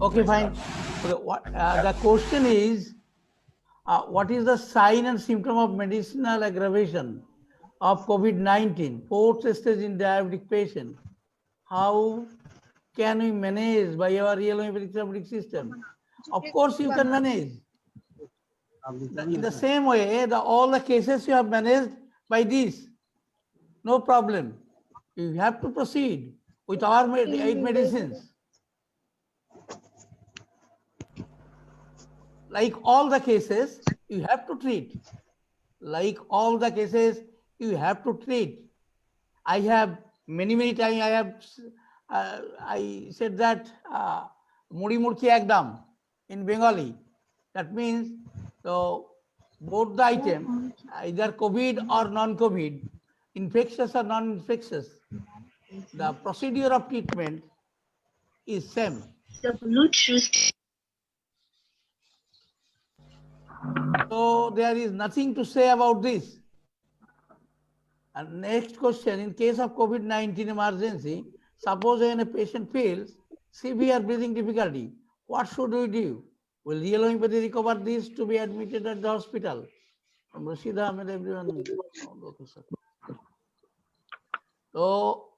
Okay, fine. The question is, what is the sign and symptom of medicinal aggravation of COVID-19, fourth stage in diabetic patient? How can we manage by our real homeopathic therapeutic system? Of course, you can manage. In the same way, all the cases you have managed by this, no problem. You have to proceed with our 8 medicines. Like all the cases, you have to treat. Like all the cases, you have to treat. I have many times I said that Muri Murki Ekdam in Bengali. That means so both the item, either COVID or non-COVID, infectious or non-infectious, the procedure of treatment is same. The Bluetooth. So there is nothing to say about this. And next question, in case of COVID-19 emergency, suppose when a patient feels severe breathing difficulty, what should we do? Will real homeopathy recover this to be admitted at the hospital? From Rashid Ahmed, everyone. Okay, sir. So,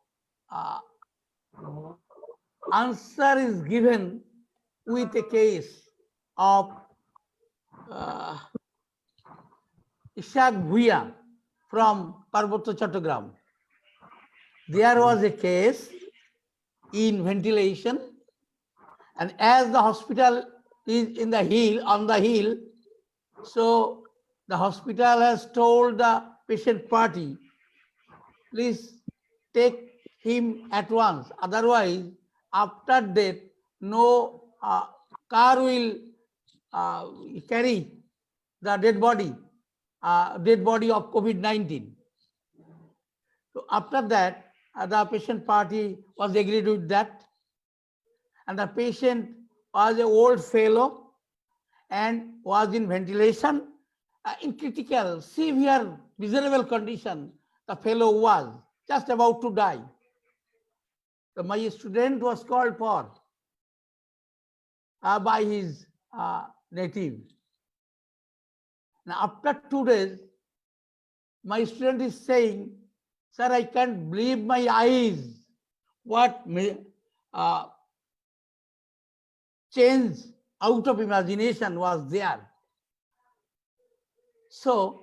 answer is given with a case of Ishaq Bhuya from Parbatya Chattogram. There was a case in ventilation, and as the hospital is in the hill, on the hill, so the hospital has told the patient party, please take him at once, otherwise after death no car will carry the dead body of COVID-19. So after that, the patient party was agreed with that, and the patient was an old fellow and was in ventilation, in critical, severe, miserable condition. The fellow was just about to die. So my student was called for by his native. Now after 2 days, my student is saying, sir, I can't believe my eyes. What change out of imagination was there. So,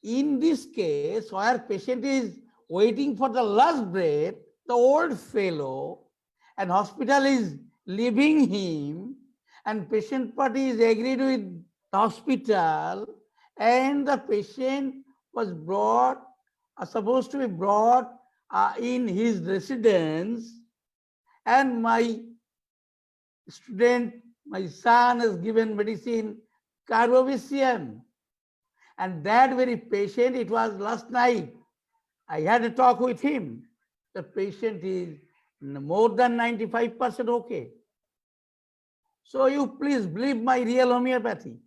in this case, where patient is waiting for the last breath, the old fellow, and hospital is leaving him, and patient party is agreed with the hospital, and the patient was brought, supposed to be brought in his residence, and my student, my son, has given medicine Carbovicium, and that very patient, it was last night, I had a talk with him. The patient is more than 95% okay. So you please believe my real homeopathy,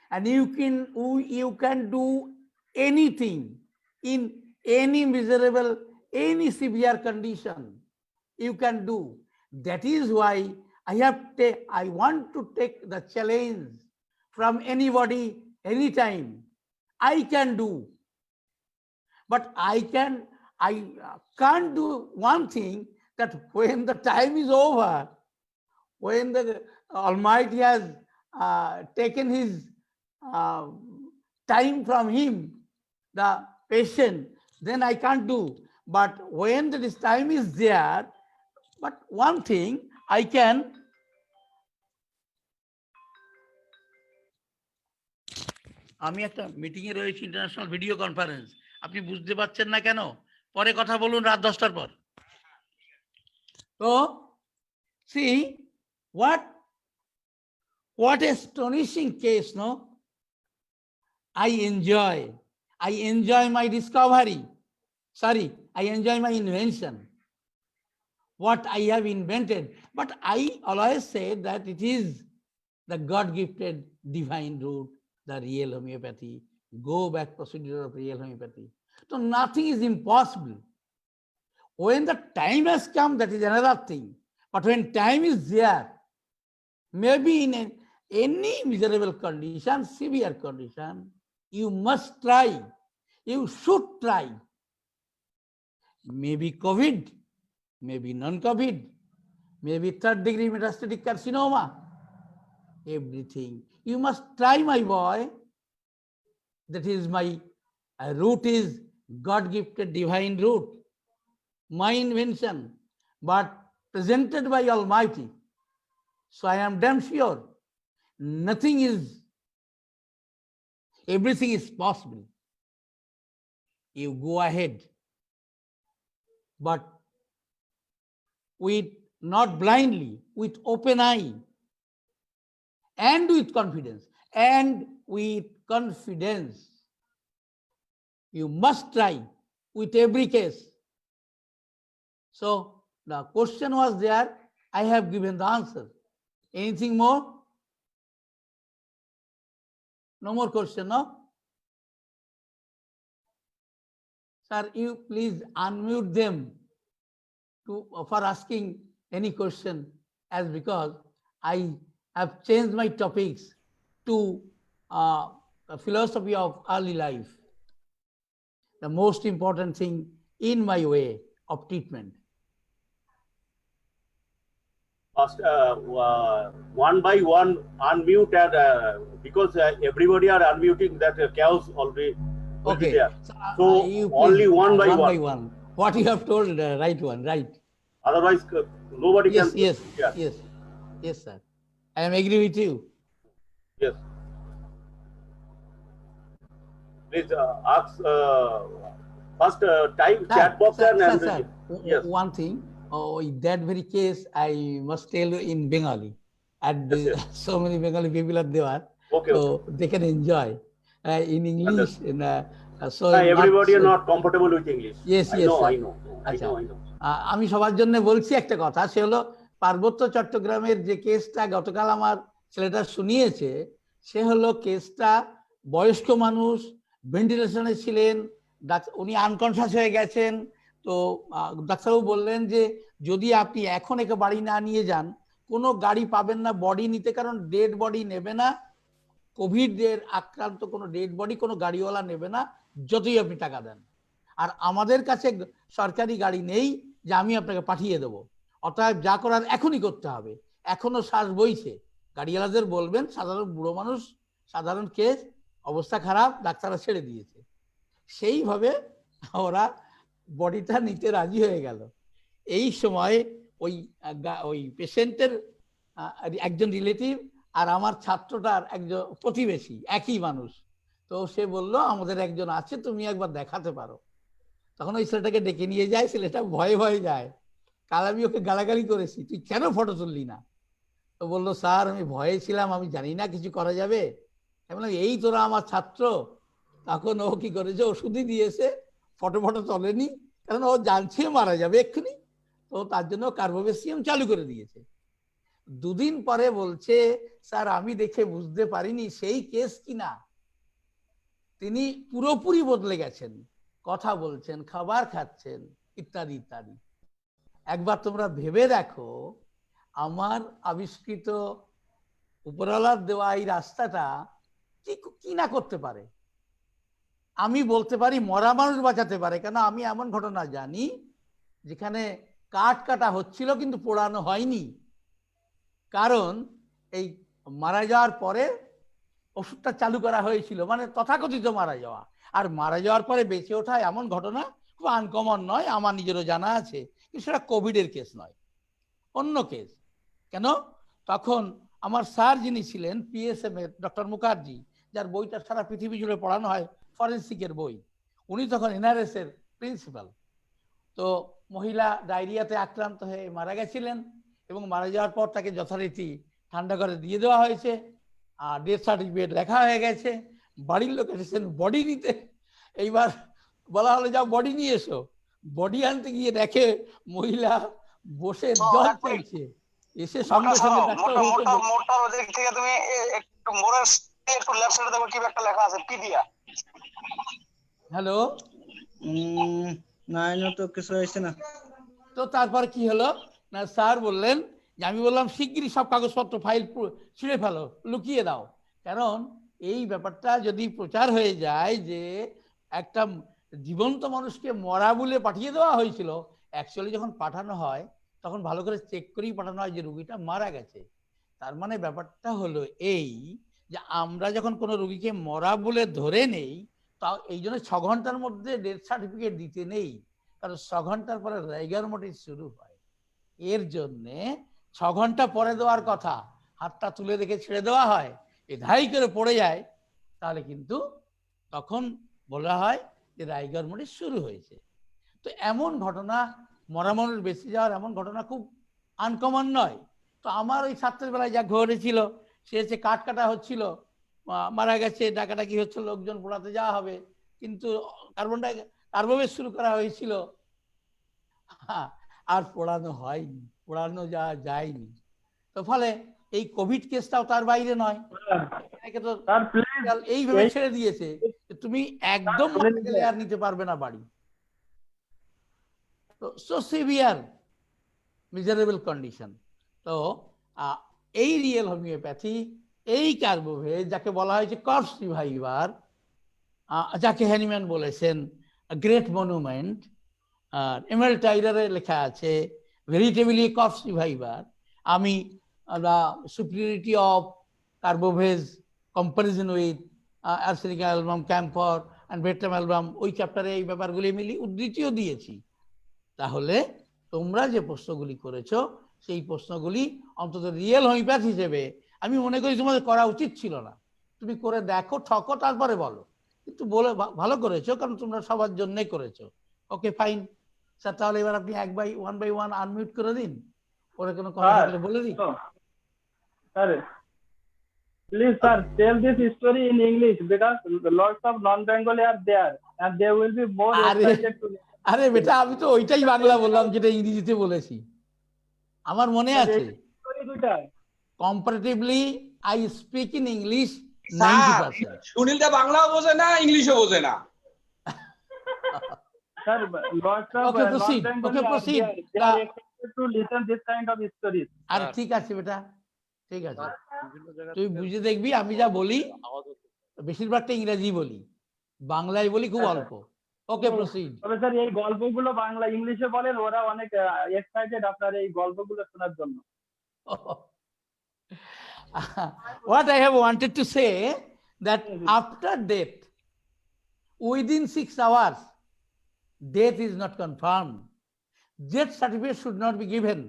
and you can do anything in any miserable, any severe condition. You can do. That is why I want to take the challenge from anybody, anytime. I can do, but I can't do one thing, that when the time is over, when the Almighty has taken his time from him, the patient, then I can't do. But when this time is there, but one thing I can. আমি একটা meeting এ রয়েছি, international video conference, আপনি বুঝতে পারছেন না কেন? পরে কথা বলুন রাত 10টার পর। তো see what astonishing case, no? I enjoy my discovery. Sorry, I enjoy my invention, what I have invented. But I always say that it is the God-gifted divine route, the real homeopathy. Go back procedure of real homeopathy. So nothing is impossible. When the time has come, that is another thing. But when time is there, maybe in any miserable condition, severe condition, you must try. You should try. Maybe COVID, maybe non-COVID, maybe third-degree metastatic carcinoma, everything. You must try, my boy. That is my root is God-gifted divine root, my invention, but presented by Almighty. So I am damn sure everything is possible. You go ahead, but with not blindly, with open eye, and with confidence, You must try with every case. So the question was there, I have given the answer. Anything more? No more question, no? Sir, you please unmute them for asking any question, as because I have changed my topics to the philosophy of early life, the most important thing in my way of treatment. First, one by one, unmute, and because everybody are unmuting, that chaos already will be there. So only one by one. What you have told, right one, right. Otherwise, nobody can. Yes, sir. I am agree with you. Yes. Please ask first type chat box sir. Yes. One thing. In that very case, I must tell you in Bengali. And yes. So many Bengali people are there. Okay, so they can enjoy. In English, so everybody are not comfortable with English. Yes, I yes, know, sir. I know. আমি সবার জন্য বলছি একটা কথা, সে হলো পার্বত্য চট্টগ্রামের যে কেসটা গতকাল আমার ছেলেটা শুনিয়েছে, সে হলো কেসটা বয়স্ক মানুষ, ভেন্টিলেশনে ছিলেন, উনি আনকনশাস হয়ে গেছেন। তো ডাক্তারবাবু বললেন যে যদি আপনি এখন একে বাড়ি না নিয়ে যান, কোনো গাড়ি পাবেন না বডি নিতে, কারণ ডেড বডি নেবে না, কোভিড এর আক্রান্ত কোনো ডেড বডি কোনো গাড়িওয়ালা নেবে না, যতই আপনি টাকা দেন। আর আমাদের কাছে সরকারি গাড়ি নেই যে আমি আপনাকে পাঠিয়ে দেবো, অতএব যা করার এখনই করতে হবে। এখনো শ্বাস বইছে, গাড়িওয়ালাদের বলবেন, সাধারণ বুড়ো মানুষ, সাধারণ কেস, অবস্থা খারাপ, ডাক্তাররা ছেড়ে দিয়েছে। সেইভাবে ওরা বডিটা নিতে রাজি হয়ে গেল। এই সময় ওই পেশেন্টের একজন রিলেটিভ আর আমার ছাত্রটার একজন প্রতিবেশী, একই মানুষ। তো সে বলল আমাদের একজন আছে, তুমি একবার দেখাতে পারো। তখন ওই ছেলেটাকে ডেকে নিয়ে যায়, ছেলেটা ভয়ে ভয়ে যায়। কাল আমি ওকে গালাগালি করেছি, তুই কেন ফটো তুললি না? তো বললো স্যার আমি ভয়ে ছিলাম, আমি জানি না কিছু করা যাবে। আমি বললাম এই তোরা আমার ছাত্র। তখন ও কি করেছে, ওষুধই দিয়েছে, ফটো তোলেনি, কারণ ও জানছে মারা যাবে এক্ষুনি। তো তার জন্য কার্বোভ্যাক্সিন চালু করে দিয়েছে। দুদিন পরে বলছে স্যার আমি দেখে বুঝতে পারিনি সেই কেস কিনা। তিনি পুরোপুরি বদলে গেছেন, কথা বলছেন, খাবার খাচ্ছেন, ইত্যাদি ইত্যাদি। একবার তোমরা ভেবে দেখো, আমার আবিষ্কৃত উপরওয়ালার দেওয়া এই রাস্তাটা কি না করতে পারে। আমি বলতে পারি মরা মানুষ বাঁচাতে পারে, কেন আমি এমন ঘটনা জানি যেখানে কাঠ কাটা হচ্ছিল কিন্তু পোড়ানো হয়নি, কারণ এই মারা যাওয়ার পরে ওষুধটা চালু করা হয়েছিল, মানে তথাকথিত মারা যাওয়া। আর মারা যাওয়ার পরে বেঁচে ওঠা এমন ঘটনা খুব আনকমন নয়, আমার নিজেরও জানা আছে, কিন্তু সেটা কোভিডের কেস নয়, অন্য কেস। কেন? তখন আমার স্যার যিনি ছিলেন পিএসএম এর ডক্টর মুখার্জি, যার বইটা সারা পৃথিবী জুড়ে পড়ানো হয়, ফরেন্সিকের বই, উনি তখন এনআরএস এর প্রিন্সিপাল। তো মহিলা ডায়রিয়াতে আক্রান্ত হয়ে মারা গেছিলেন, এবং মারা যাওয়ার পর তাকে যথারীতি ঠান্ডা করে দিয়ে দেওয়া হয়েছে, আর ডেথ সার্টিফিকেট লেখা হয়ে গেছে। বাড়ির লোক এসেছেন বডি নিতে, এইবার বলা হলো যাও বডি নিয়ে এসো। বডি আনতে গিয়ে দেখে মহিলা বসে জল চাইছে, এসে সঙ্গে সঙ্গে হ্যালো না, তো কিছু হয়েছে না। তো তারপর কি হলো না, স্যার বললেন যে, আমি বললাম শিগগিরই সব কাগজপত্র ফাইল ছিঁড়ে ফেলো, লুকিয়ে দাও, কারণ এই ব্যাপারটা যদি প্রচার হয়ে যায় যে একটা জীবন্ত মানুষকে মরা বলে পাঠিয়ে দেওয়া হয়েছিল, অ্যাকচুয়ালি যখন পাঠানো হয় তখন ভালো করে চেক করেই পাঠানো হয় যে রুগীটা মারা গেছে। তার মানে ব্যাপারটা হলো এই যে আমরা যখন কোনো রুগীকে মরা বলে ধরে নেই, তা এই জন্য 6 ঘন্টার মধ্যে ডেথ সার্টিফিকেট দিতে নেই, কারণ 6 ঘন্টার পরে রাইগার মোটিভ শুরু হয়। এর জন্যে 6 ঘন্টা পরে দেওয়ার কথা, হাতটা তুলে রেখে ছেড়ে দেওয়া হয়, এ ধাই করে পড়ে যায়, তাহলে কিন্তু তখন বলা হয় যে রাইগার মোটিভ শুরু হয়েছে। তো এমন ঘটনা, মরা মানুষ বেঁচে যাওয়ার এমন ঘটনা খুব আনকমন নয়। তো আমার ওই ছাত্রের বেলায় যা ঘটেছিল, সে হচ্ছে কাঠ কাটা হচ্ছিল, মারা গেছে, ডাকাডাকি হচ্ছে, লোকজন পোড়াতে যাওয়া হবে, কিন্তু কার্বোবেজ শুরু করা হয়েছিল, আর পোড়ানো হয়নি, পোড়ানো যায়নি। তো ফলে এই কোভিড কেসটাও তার বাইরে নয়, তো এইভাবে ছেড়ে দিয়েছে তুমি একদম আর নিতে পারবে না বাড়ি। তো সো সিভিয়ার মিজারেবল কন্ডিশন। তো এই রিয়েল হোমিওপ্যাথি, এই কার্বোভেজ যাকে বলা হয়েছে কর্পস রিভাইভার, যাকে হ্যানিম্যান বলেছেন গ্রেট মনুমেন্ট, আর এমএল টাইলারে লেখা আছে ভেরিটেবলি কর্পস রিভাইভার। আমি superiority of carbo veg comparison with arsenic album, camphor and veratrum album, ওই চ্যাপ্টারে এই ব্যাপারগুলি মিলি উদ্ধৃতিও দিয়েছি। তাহলে তোমরা যে প্রশ্নগুলি করেছো সেই প্রশ্নগুলি অন্তত রিয়েল হোমিওপ্যাথ হিসেবে আমি মনে করি তোমাদের করা উচিত ছিল না। তুমি করে দেখো, ঠকো, তারপরে বলো, কিন্তু বলে ভালো করেছো, কারণ তোমরা সবার জন্যই করেছো। ওকে ফাইন স্যার, তাহলে এবার আপনি ওয়ান বাই ওয়ান আনমিউট করে দিন, পরে কোনো কথা থাকলে বলে দিন। Sir please sir tell this story in English because lots of non-Bengali are there and they will be more excited to listen. আরে বেটা, আমি তো ওইটাই বাংলা বললাম যেটা ইংরেজিতে বলেছি, আমার মনে আছে। Comparatively I speak in English 90%। সুনীলটা বাংলাও বোঝে না, ইংলিশও বোঝে না। Sir, lots of Okay, proceed. Okay, proceed. They are excited to listen this kind of stories. আর ঠিক আছে বেটা, ঠিক আছে, তুই বুঝে দেখবি আমি যা বলি বেশিরভাগটা ইংরেজি বলি, বাংলায় বলি খুব অল্প। ওকে, প্রসিড। তবে স্যার এই গল্পগুলো বাংলা ইংলিশে বলেন, ওরা অনেক এক্সাইটেড আপনার এই গল্পগুলো শোনার জন্য। What I have wanted to say that after death, within 6 hours, death is not confirmed. Death certificate should not be given.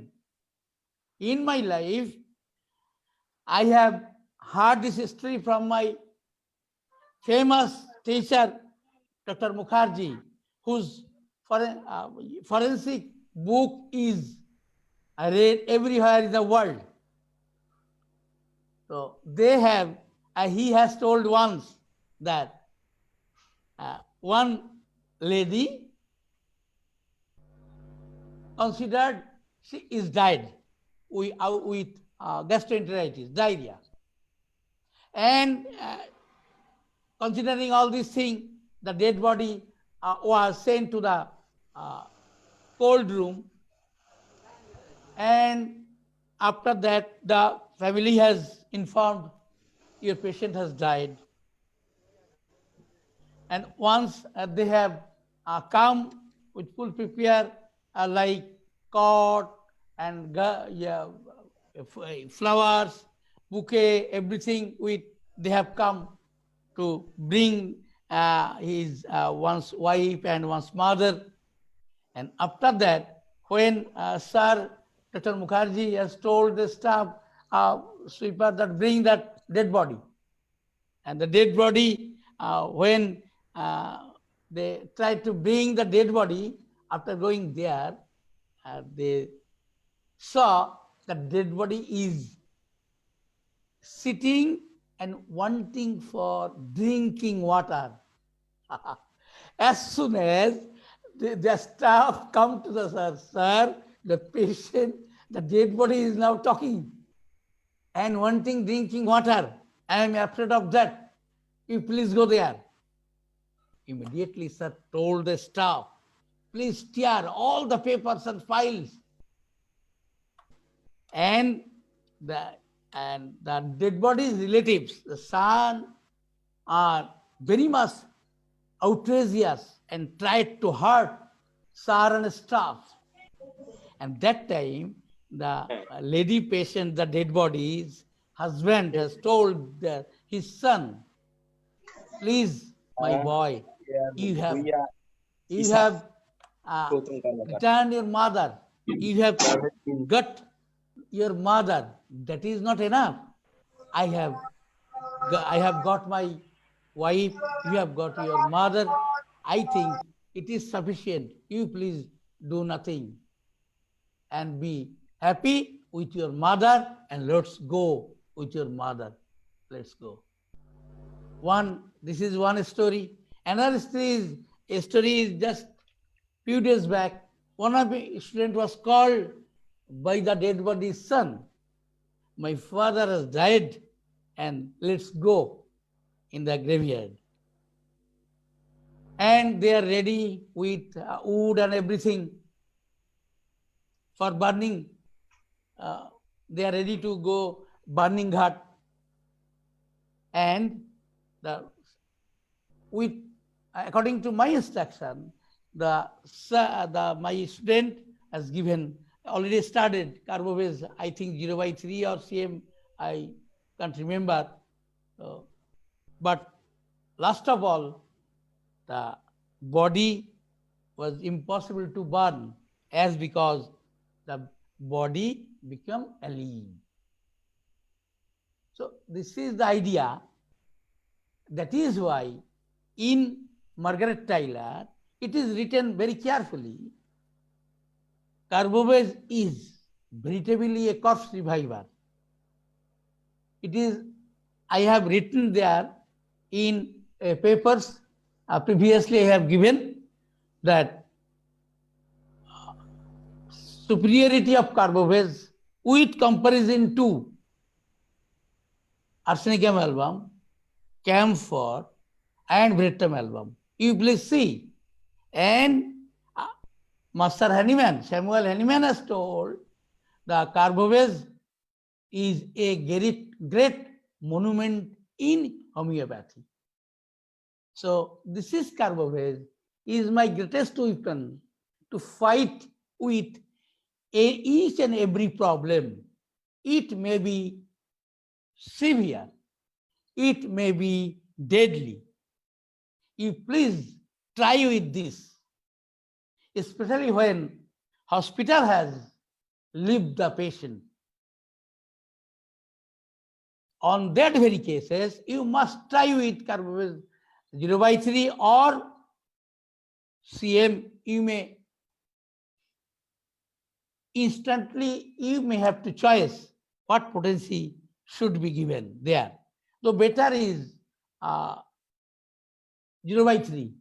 In my life, I have heard this history from my famous teacher, Dr. Mukherjee, whose forensic book is read everywhere in the world. So they have, he has told once that one lady considered she is died with gastroenteritis, diarrhea, and considering all these things, the dead body was sent to the cold room, and after that the family has informed your patient has died, and once they have come with full prepare like cord and flowers, bouquet, everything, with they have come to bring his one's wife and one's mother. And after that, when Sir Dr. Mukherjee has told the staff sweeper that bring that dead body, and the dead body, when they tried to bring the dead body, after going there, they saw the dead body is sitting and wanting for drinking water. As soon as the staff come to the sir, the patient, the dead body is now talking and wanting drinking water. I am afraid of that. You please go there. Immediately sir told the staff please tear all the papers and files. And the dead body's relatives, the son, are very much outrageous and tried to hurt sir and staff. And that time, the lady patient, the dead body's husband has told his son, please, my boy, you have returned your mother. You have got your mother. That is not enough. I have got my wife. You have got your mother. I think it is sufficient. You please do nothing and be happy with your mother, and let's go with your mother. Let's go. This is one story. Another story is just few days back. One of the student was called by the dead body's son. My father has died, and let's go in the graveyard. And they are ready with wood and everything for burning. They are ready to go burning ghat. And according to my instruction, my student has already started Carbobase, I think 0/3 or CM, I can't remember. But last of all, the body was impossible to burn because the body become alien. So this is the idea. That is why in Margaret Taylor, it is written very carefully, Carbobase is veritably a corpse reviver. It is, I have written there in papers previously I have given that superiority of Carbobase with comparison to arsenicum album, camphor, and Brittam album. You please see. And Master Hahnemann, Samuel Hahnemann has told the Carbobase is a great monument in homeopathy. So this is Carbobase is my greatest weapon to fight with each and every problem. It may be severe, it may be deadly. You please try with this, especially when hospital has left the patient. On that very cases, you must try with Carbobase 0/3 or CM. You may instantly, you may have to choice what potency should be given there. So better is 0/3.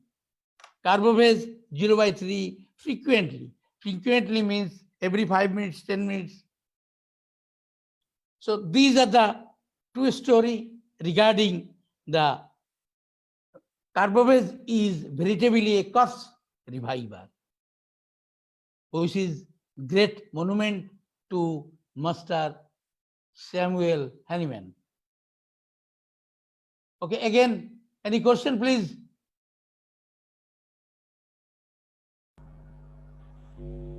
Carbobase 0/3 frequently. Frequently means every 5 minutes, 10 minutes. So these are the two stories regarding the Carbobase is veritably a corpse reviver, which is great monument to Master Samuel Hahnemann. Okay, again, any question, please?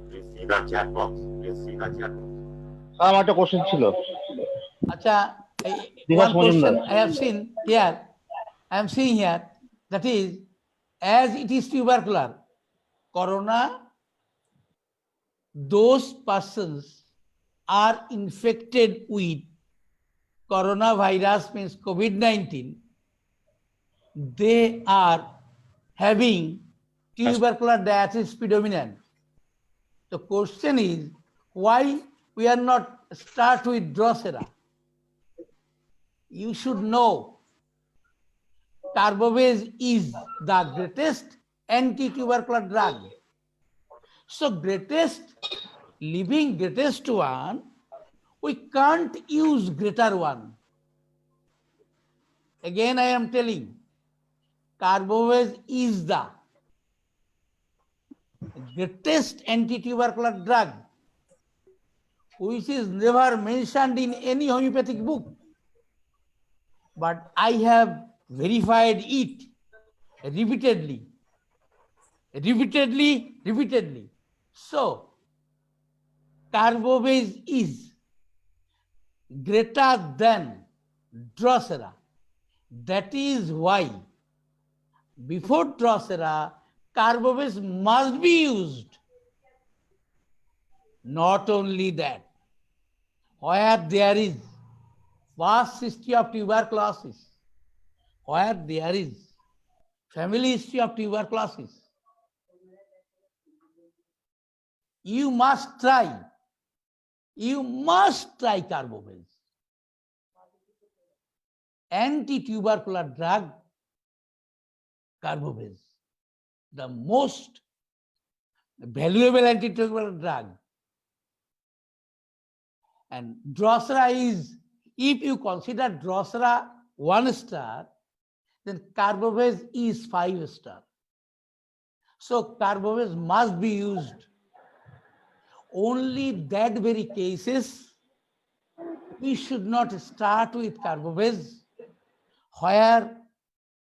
Please see the chat box. আমার একটা question ছিল। আচ্ছা, one question I have seen here, I am seeing here, that is, as it is tubercular, corona, those persons are infected with coronavirus, means COVID-19, they are having tubercular diathesis predominant. The question is, why we are not start with Drosera? You should know Carbobase is the greatest anti-tubercular drug. So greatest one, we can't use greater one. Again, I am telling, Carbobase is the greatest anti-tubercular drug, which is never mentioned in any homeopathic book. But I have verified it repeatedly. So, Carbobase is greater than Drosera. That is why before Drosera, Carbobase must be used. Not only that, where there is vast history of tuberculosis, where there is family history of tuberculosis, you must try Carbobase. Anti-tubercular drug, Carbobase, the most valuable anti-tubercular drug. And Drosera is, if you consider Drosera 1 star, then Carbobase is 5 star. So Carbobase must be used. Only that very cases, we should not start with Carbobase, where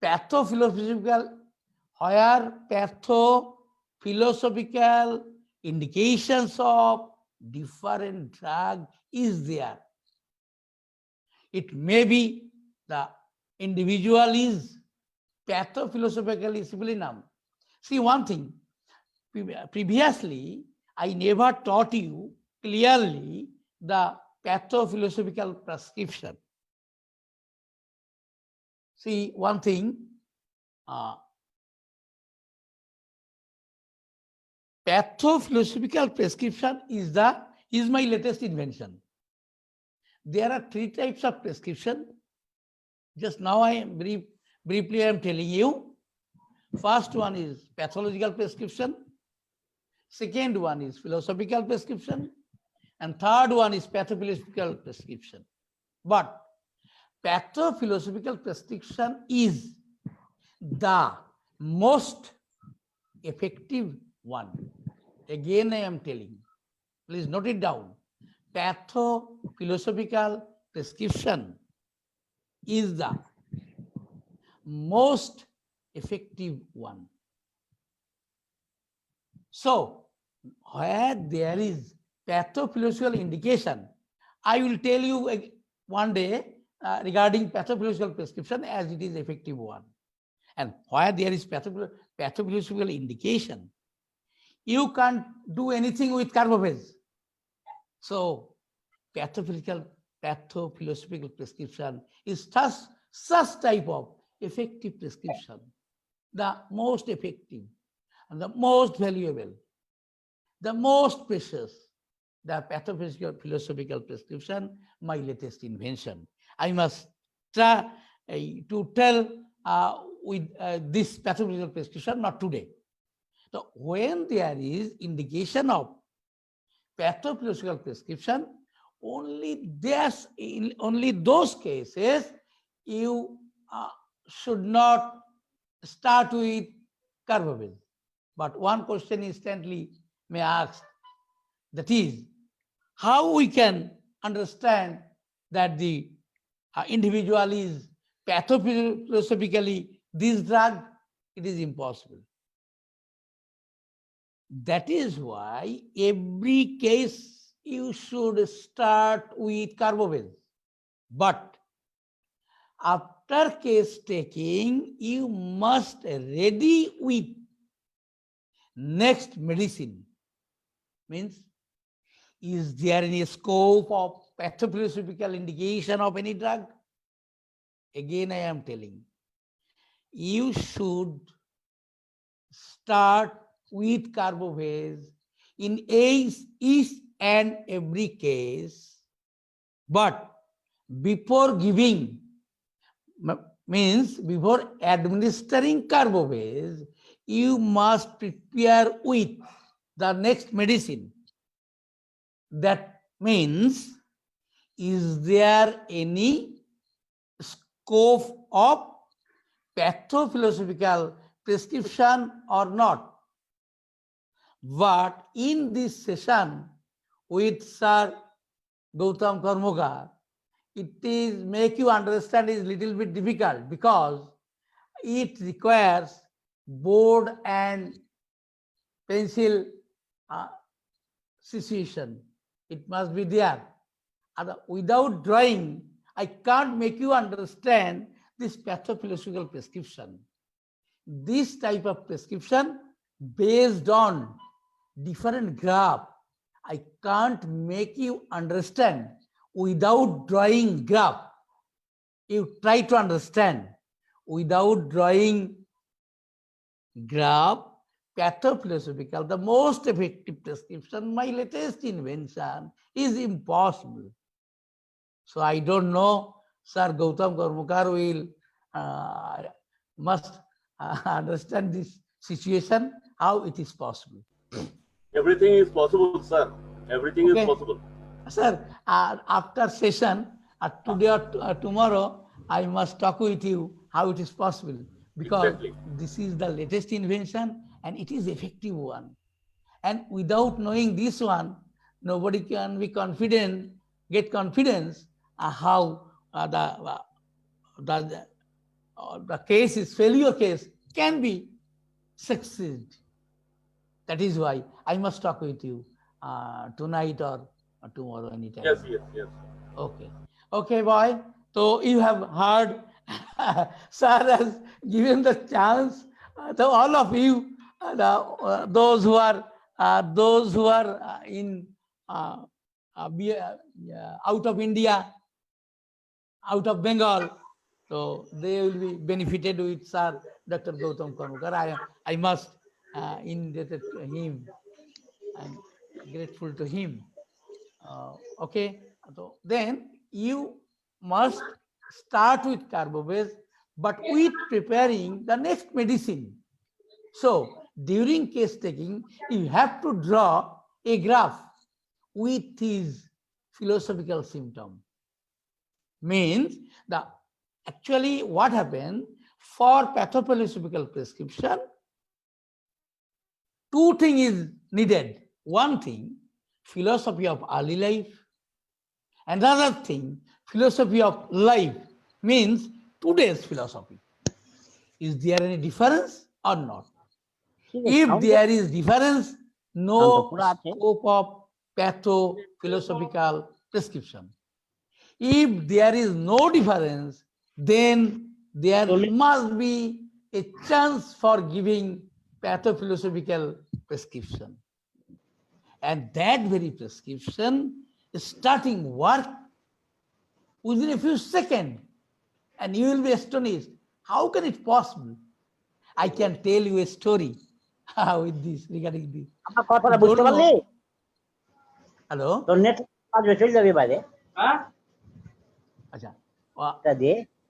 pathophysiological indications of different drug is there. It may be the individual is pathophilosophically splenum. See one thing, previously I never taught you clearly the pathophilosophical prescription. See one thing, pathophilosophical prescription is my latest invention. There are 3 types of prescription. Just now I am briefly I am telling you. First one is pathological prescription. Second one is philosophical prescription. And third one is pathophilosophical prescription. But pathophilosophical prescription is the most effective one. Again, I am telling, please note it down. Pathophilosophical prescription is the most effective one. So, where there is pathophilosophical indication, I will tell you one day regarding pathophilosophical prescription as it is effective one. And where there is pathophilosophical indication, you can't do anything with Carbobase. So, pathophilosophical prescription is such type of effective prescription, the most effective and the most valuable, the most precious, the pathophilosophical prescription, my latest invention. I must try to tell with this pathological prescription, not today. So when there is indication of pathophysiological prescription, only those cases you should not start with Carbobase. But one question instantly may ask, that is, how we can understand that the individual is pathophilosophically this drug? It is impossible. That is why every case you should start with Carbobase. But after case taking, you must ready with next medicine. Means, is there any scope of pathophysiological indication of any drug? Again, I am telling, you should start with Carbobase in each and every case, but before giving, means before administering Carbobase, you must prepare with the next medicine. That means, is there any scope of pathophysiological prescription or not? But in this session with Sir Gautam Karmokar, it is make you understand is little bit difficult because it requires board and pencil situation. It must be there. And without drawing, I can't make you understand this pathophilosophical prescription. This type of prescription based on different graph, I can't make you understand without drawing graph. You try to understand without drawing graph, pathophilosophical, the most effective prescription, my latest invention, is impossible. So I don't know, Sir Gautam Karmokar will must understand this situation, how it is possible. Everything is possible, sir. Everything Okay. is possible. Sir, after session, today or tomorrow, I must talk with you how it is possible, because Exactly. this is the latest invention and it is effective one. And without knowing this one, nobody can be confident, get confidence how the case is failure case can be succeed. That is why I must talk with you tonight or tomorrow anytime. Yes, yes, yes. Okay. Okay, boy. So you have heard, sir has given the chance to all of you, those who are in out of India, out of Bengal. So they will be benefited with Sir Dr. Gautam Karmokar. I must indebted to him. I'm grateful to him. Okay, so then you must start with carbobase, but with preparing the next medicine. So during case taking, you have to draw a graph with his philosophical symptom. Means the actually what happened for pathophysiological prescription, two things is needed. One thing, philosophy of early life. Another thing, philosophy of life, means today's philosophy. Is there any difference or not? If there is difference, no scope of patho-philosophical prescription. If there is no difference, then there must be a chance for giving pathophilosophical prescription. And that very prescription is starting work within a few seconds, and you will be astonished. How can it possible? I can tell you a story with this regarding this. Hello?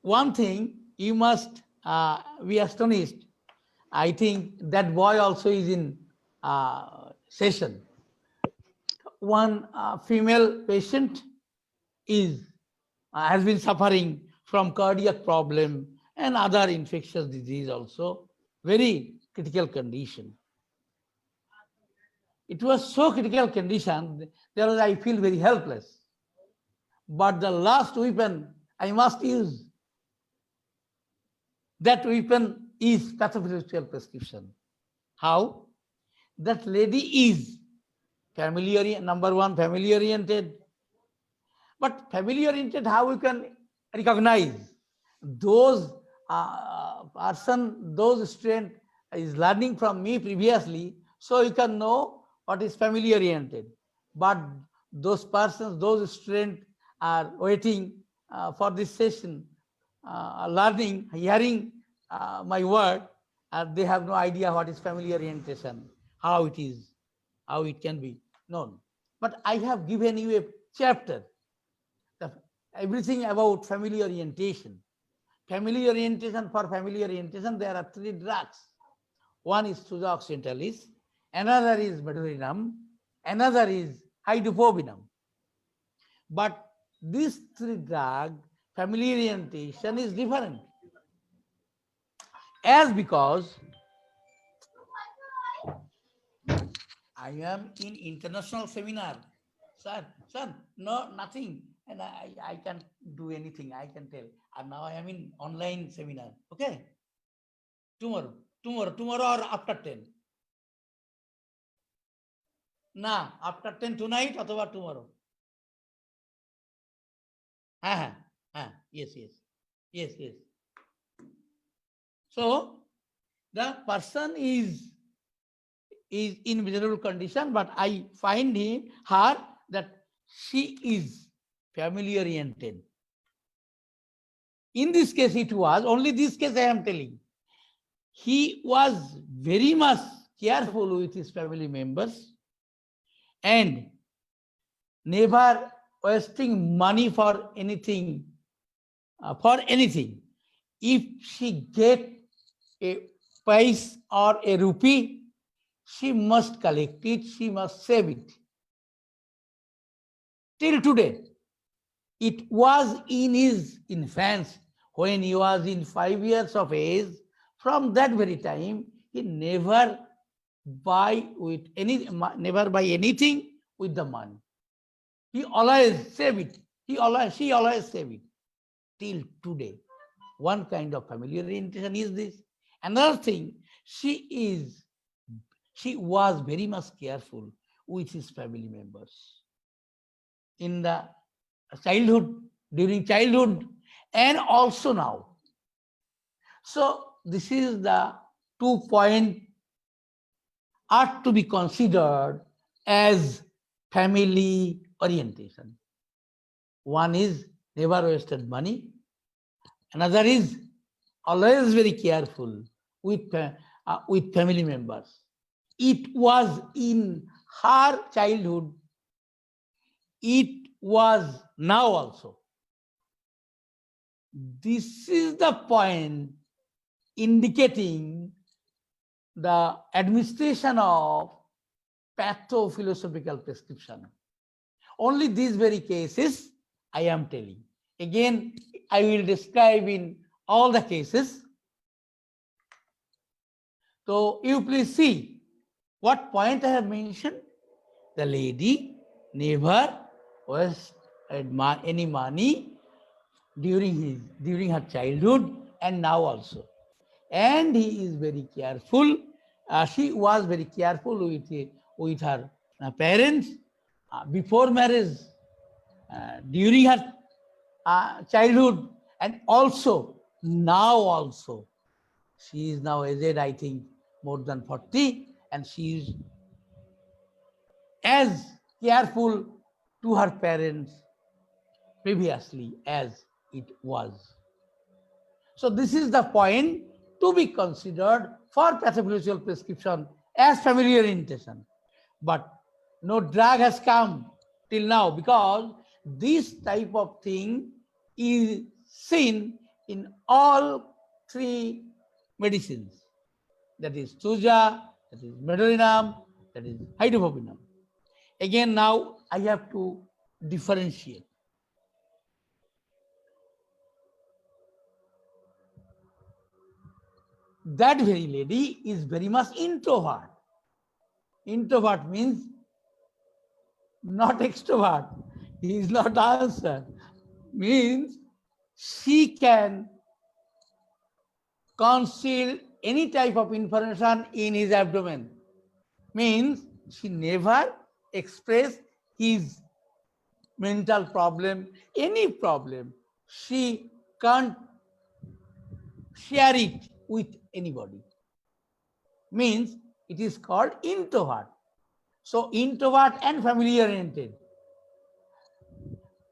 One thing you must be astonished. I think that boy also is in session. One female patient has been suffering from cardiac problem and other infectious disease also, very critical condition. It was so critical condition, that I feel very helpless. But the last weapon I must use, that weapon is pathophysiological prescription. How? That lady is family, number one, family oriented. But family oriented, how we can recognize those those student is learning from me previously, so you can know what is family oriented. But those persons, those students are waiting for this session, learning, hearing my word, they have no idea what is family orientation, how it is, how it can be known. But I have given you a chapter, everything about family orientation. Family orientation, for family orientation, there are 3 drugs. One is Thuja occidentalis, another is medulinum, another is hydrophobinum. But these 3 drugs, family orientation is different. As because I am in international seminar. Sir, no, nothing. And I can't do anything, I can tell. And now I am in online seminar. Okay? Tomorrow or after 10. Nah, after 10 tonight or tomorrow. Yes. So the person is in miserable condition, but I find her that she is family oriented. In this case, it was only this case I am telling. He was very much careful with his family members and never wasting money for anything. If she get a pice or a rupee, she must collect it, she must save it. Till today, it was in his infancy, when he was in 5 years of age. From that very time, he never buy anything with the money. He always save it. She always save it. Till today, one kind of family orientation is this. Another thing, she was very much careful with his family members in the childhood, during childhood, and also now. So this is the 2 points are to be considered as family orientation. One is never wasted money. Another is always very careful with family members. It was in her childhood. It was now also. This is the point indicating the administration of pathophilosophical prescription. Only these very cases I am telling. Again, I will describe in all the cases. So you please see what point I have mentioned. The lady never wasted any money during her childhood and now also. And he is very careful. She was very careful with her parents before marriage, during her childhood, and also now also. She is now aged, I think, more than 40, and she is as careful to her parents previously as it was. So this is the point to be considered for pathophysiological prescription as family orientation. But no drug has come till now, because this type of thing is seen in all 3 medicines. That is Thuja, that is Medorinum, that is Hydrophobinum. Again, now I have to differentiate. That very lady is very much introvert. Introvert means not extrovert. He is not answer. Means she can conceal any type of information in his abdomen. Means she never express his mental problem, any problem. She can't share it with anybody. Means it is called introvert. So introvert and family oriented.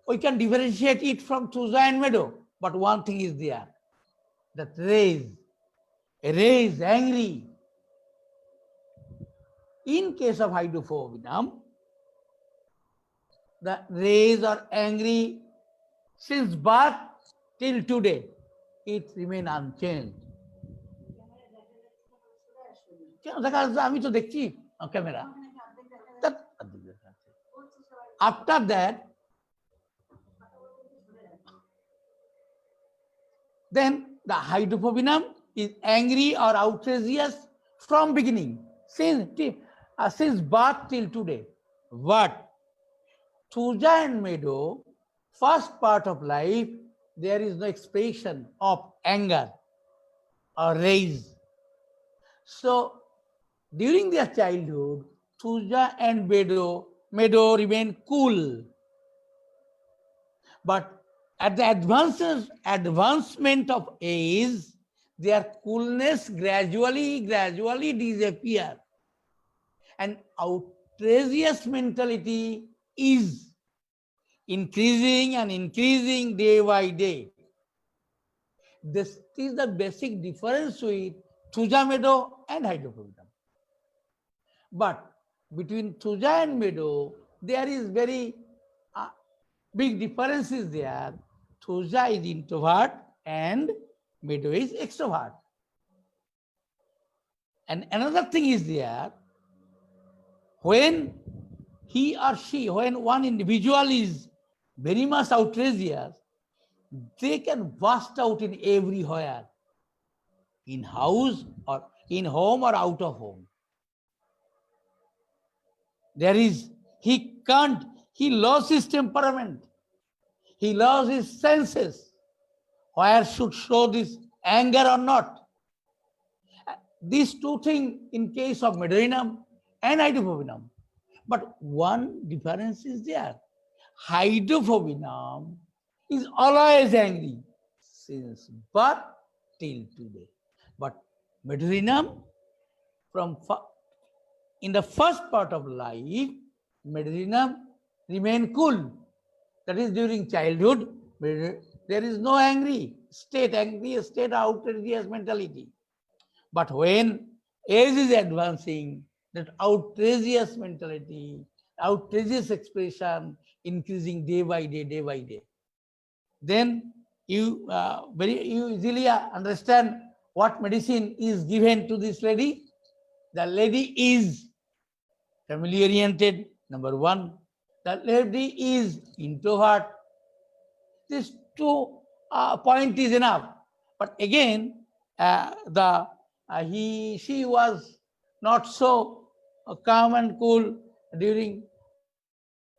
We can differentiate it from Thuja and Meadow, but one thing is there, that Ray is angry. In case of Hydrophobinum, the rays are angry since birth till today. It remains unchanged. আমি তো দেখছি camera. After that, then the Hydrophobinum is angry or outrageous from beginning. Since since birth till today. But Thuja and Meadow, first part of life, there is no expression of anger or rage. So during their childhood, Thuja and Meadow remain cool. But at the advancement of age, their coolness gradually disappear. And outrageous mentality is increasing and increasing day by day. This is the basic difference with Thuja Meadow and Hydrophobinum. But between Thuja and Meadow, there is very big differences there. Thuja is introvert and Meadow is extrovert. And another thing is there, when he or she, when one individual is very much outrageous, they can burst out in everywhere, in house or in home or out of home. He lost his temperament. He lost his senses. Where should show this anger or not? These two things in case of Medorinum and Hydrophobinum. But one difference is there. Hydrophobinum is always angry since birth till today. But Medorinum, in the first part of life, Medorinum remain cool. That is, during childhood, there is no angry state outrageous mentality. But when age is advancing, that outrageous mentality, outrageous expression increasing day by day. Then you easily understand what medicine is given to this lady. The lady is family oriented, number one. The lady is introvert. This two point is enough. But again, she was not so calm and cool during.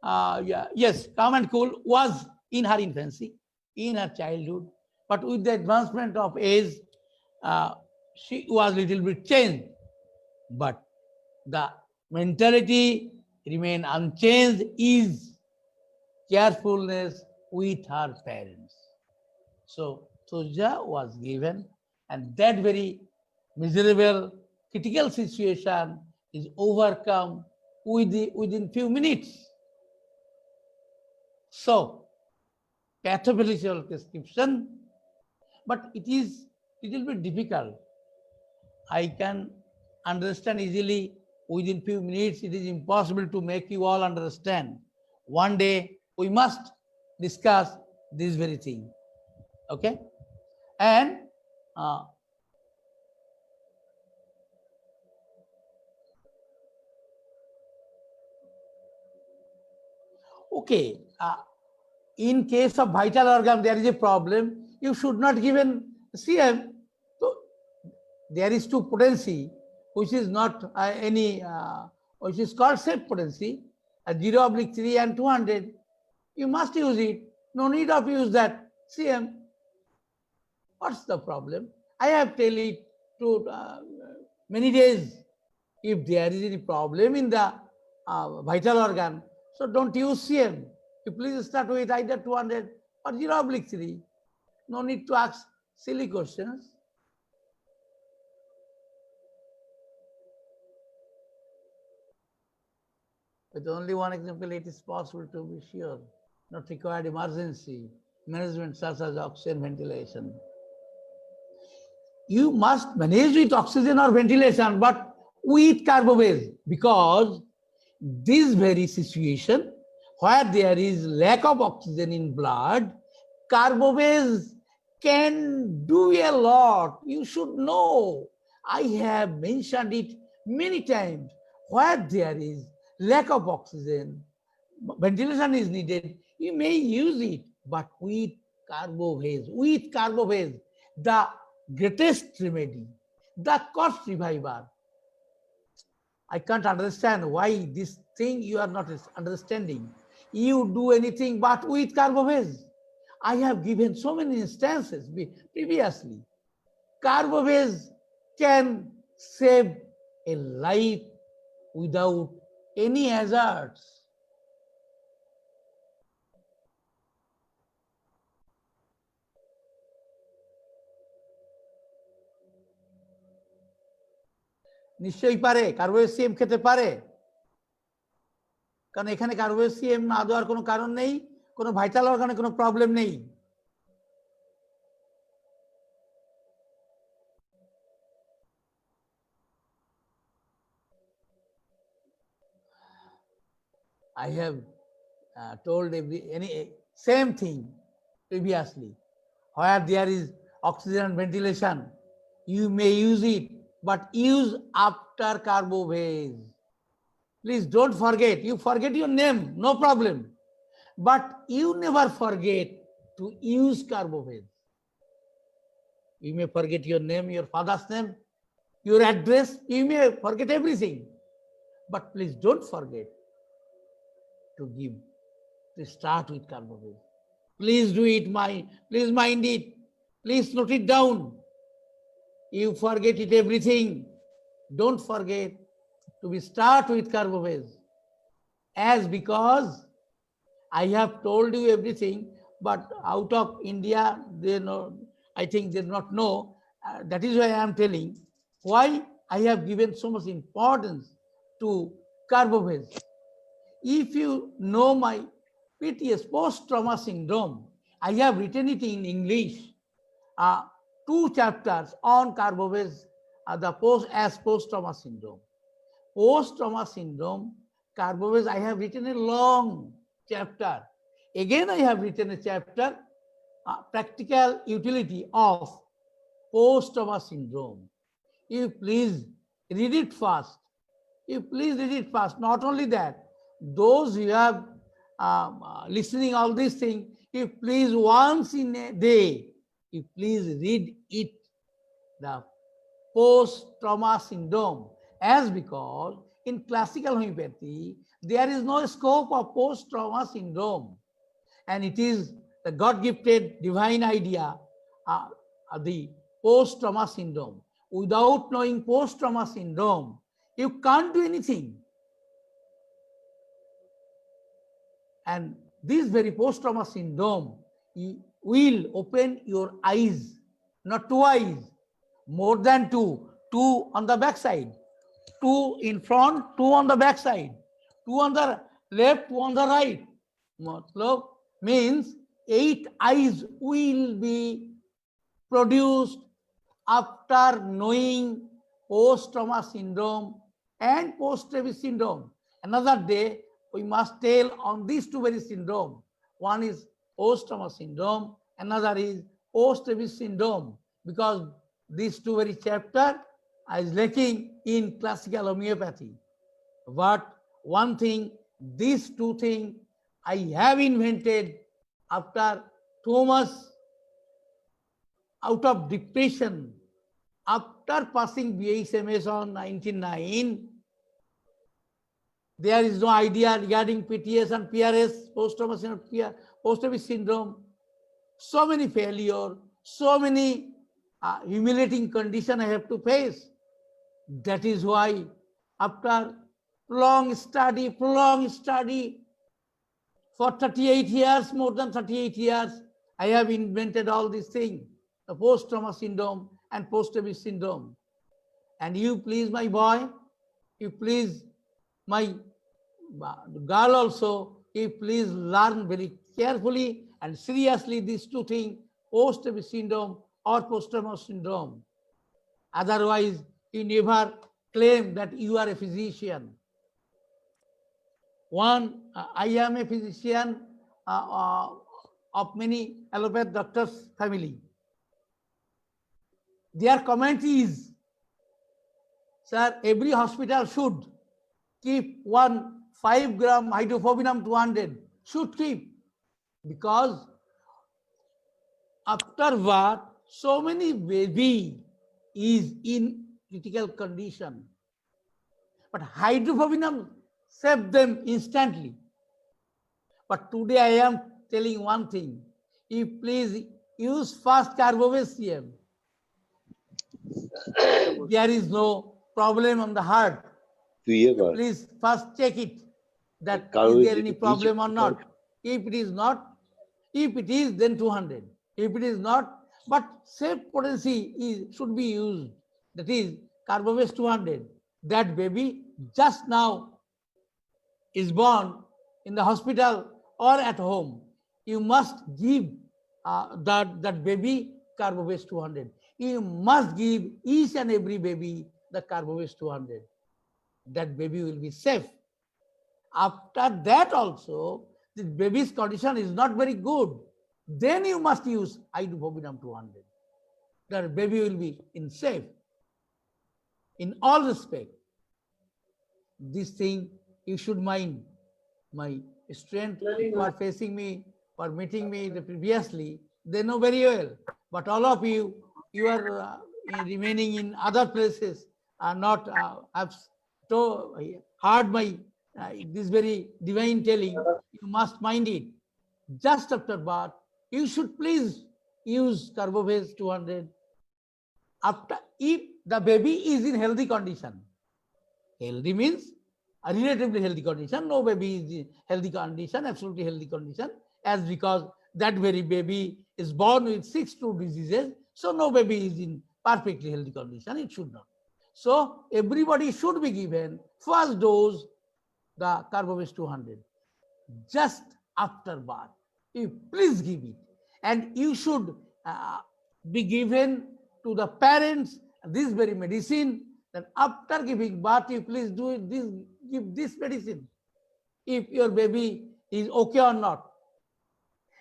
Calm and cool was in her infancy, in her childhood. But with the advancement of age, she was little bit changed. But the mentality remain unchanged is carefulness with her parents. So Thuja was given, and that very miserable, critical situation is overcome within few minutes. So pathophysiological prescription, but it is little bit difficult. I can understand easily. Within few minutes, it is impossible to make you all understand. One day, we must discuss this very thing. Okay? And okay, in case of vital organ, there is a problem. You should not give an CM. So there is two potency, which is not which is called safe potency, 0/3 and 200. You must use it. No need of use that CM. What's the problem? I have told it to many days. If there is any problem in the vital organ, so don't use CM. You please start with either 200 or 0/3. No need to ask silly questions. With only one example, it is possible to be sure. Not required emergency management such as oxygen ventilation. You must manage with oxygen or ventilation, but with carbobase, because this very situation where there is lack of oxygen in blood, carbobase can do a lot. You should know. I have mentioned it many times. Where there is lack of oxygen, ventilation is needed, you may use it, but with carbobase, the greatest remedy, the cost reviver. I can't understand why this thing you are not understanding. You do anything but with Carbovez. I have given so many instances previously. Carbovez can save a life without any hazards. নিশ্চয়ই পারে, কার্বোসিএম খেতে পারে, কারণ এখানে কার্বোসিএম না দেওয়ার কোনো কারণ নেই, কোনো ভাইটাল অর্গানে কোনো প্রবলেম নেই। I have told same thing previously. Where there is oxygen and ventilation, you may use it, but use after Carbovez. Please don't forget. You forget your name, no problem. But you never forget to use Carbovez. You may forget your name, your father's name, your address. You may forget everything. But please don't forget to start with Carbovez. Please do it, please mind it. Please note it down. You forget it everything. Don't forget to start with Carbovez. As because I have told you everything, but out of India, they know, I think they do not know. That is why I am telling why I have given so much importance to Carbovez. If you know my PTS, post-trauma syndrome, I have written it in English. 2 chapters on Carbovez, the post-trauma syndrome. Post-trauma syndrome, Carbovez, I have written a long chapter. Again, I have written a chapter, practical utility of post-trauma syndrome. You please read it fast. You please read it fast. Not only that, those who have listening all these things, you please once in a day, you please read it, the post-trauma syndrome. As because in classical homeopathy, there is no scope of post-trauma syndrome. And it is the God-gifted divine idea, the post-trauma syndrome. Without knowing post-trauma syndrome, you can't do anything. And this very post-trauma syndrome will open your eyes, not 2 eyes, more than 2, 2 on the back side, 2 in front, 2 on the back side, 2 on the left, 2 on the right. Matlab means 8 eyes will be produced after knowing post-trauma syndrome and post-rabies syndrome. Another day, we must tell on these 2 very syndrome. One is post-trauma syndrome, another is post-rabies syndrome, because these 2 very chapter is lacking in classical homeopathy. But one thing, these 2 things I have invented after too much out of depression, after passing BHMS on 1999. There is no idea regarding PTS and PRS, post-rabies syndrome. So many failure, so many humiliating condition I have to face. That is why after long study, for 38 years, more than 38 years, I have invented all these things, the post-trauma syndrome and post-rabies syndrome. And you please, my boy, you please, my girl also, you please learn very carefully and seriously these 2 things, post-rabies syndrome or post-trauma syndrome. Otherwise, you never claim that you are a physician. I am a physician of many allopathic doctors' family. Their comment is, sir, every hospital should keep 5 gram hydrophobinum 200, should keep, because after birth, so many baby is in critical condition. But hydrophobinum saved them instantly. But today I am telling one thing. You please use first carbovasium. There is no problem on the heart. Please first check it that is there any problem or not. If it is not, if it is, then 200. If it is not, but safe potency should be used. That is Carbovase 200. That baby just now is born in the hospital or at home. You must give that baby Carbovase 200. You must give each and every baby the Carbovase 200. That baby will be safe. After that also, the baby's condition is not very good. Then you must use Hydrophobinum 200. The baby will be in safe. In all respect, this thing you should mind. My students who are facing me or meeting me previously, they know very well. But all of you, you are remaining in other places, are not have heard my this very divine telling. You must mind it. Just after birth, you should please use Carbovase 200. After, if the baby is in healthy condition, healthy means a relatively healthy condition. No baby is in healthy condition, absolutely healthy condition, as because that very baby is born with 6 true diseases. So no baby is in perfectly healthy condition. It should not. So everybody should be given first dose the Carbovase 200 just after birth. You please give it, and you should be given to the parents this very medicine. That after giving birth, you please do it. Give this medicine if your baby is okay or not.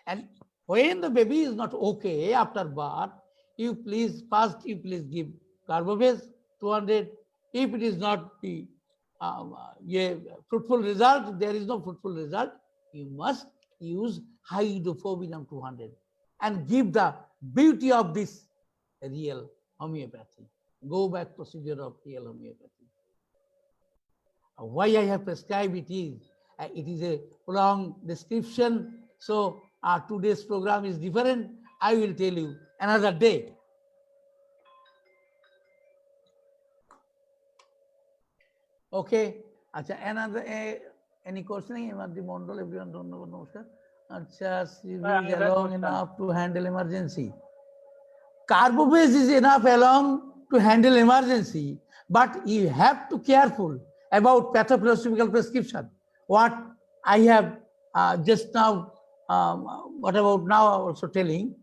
And when the baby is not okay after birth, you please give Carbovase 200. If it is not the fruitful result, there is no fruitful result, you must use Hydrophobinum 200 and give the beauty of this real homeopathy. Go back procedure of real homeopathy. Why I have prescribed it is a long description. So today's program is different. I will tell you another day. Okay. Acha, another any question? Emardi Mondal, everyone don't know. Namaskar. Acha, is along enough to handle emergency. Carbovase is enough along to handle emergency, but you have to be careful about pathophilosophical prescription. What I have just now, what about now also telling.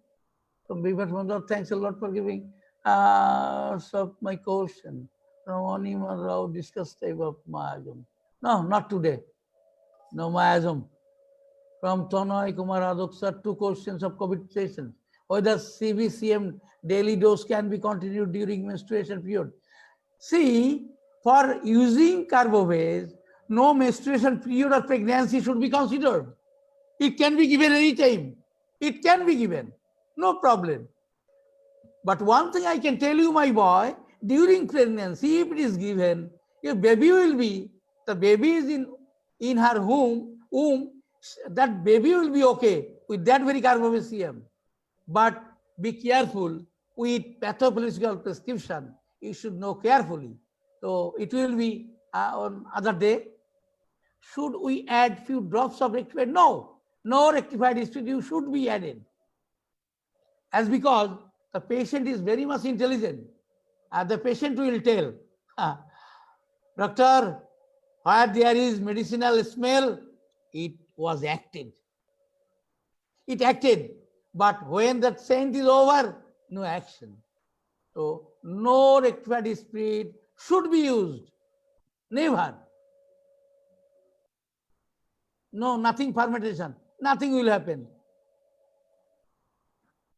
So, Bibat, thanks a lot for giving. So, my question. Ramani Rao discussed type of miasm. No, not today. No miasm. From Tonoy Kumar Adok sir, 2 questions of COVID patients. Whether CBCM daily dose can be continued during menstruation period. See, for using Carbovase, no menstruation period of pregnancy should be considered. It can be given any time. It can be given. No problem. But one thing I can tell you, my boy, during pregnancy, if it is given, your baby will be, the baby is in her womb, that baby will be okay with that very Carbovasium. But be careful with pathophysiological prescription. You should know carefully. So it will be on other day. Should we add few drops of rectified? No, no rectified residue should be added. As because the patient is very much intelligent. The patient will tell, doctor, where there is medicinal smell, it was acted. It acted, but when that scent is over, no action. So no rectified spirit should be used. Never. No, nothing fermentation. Nothing will happen.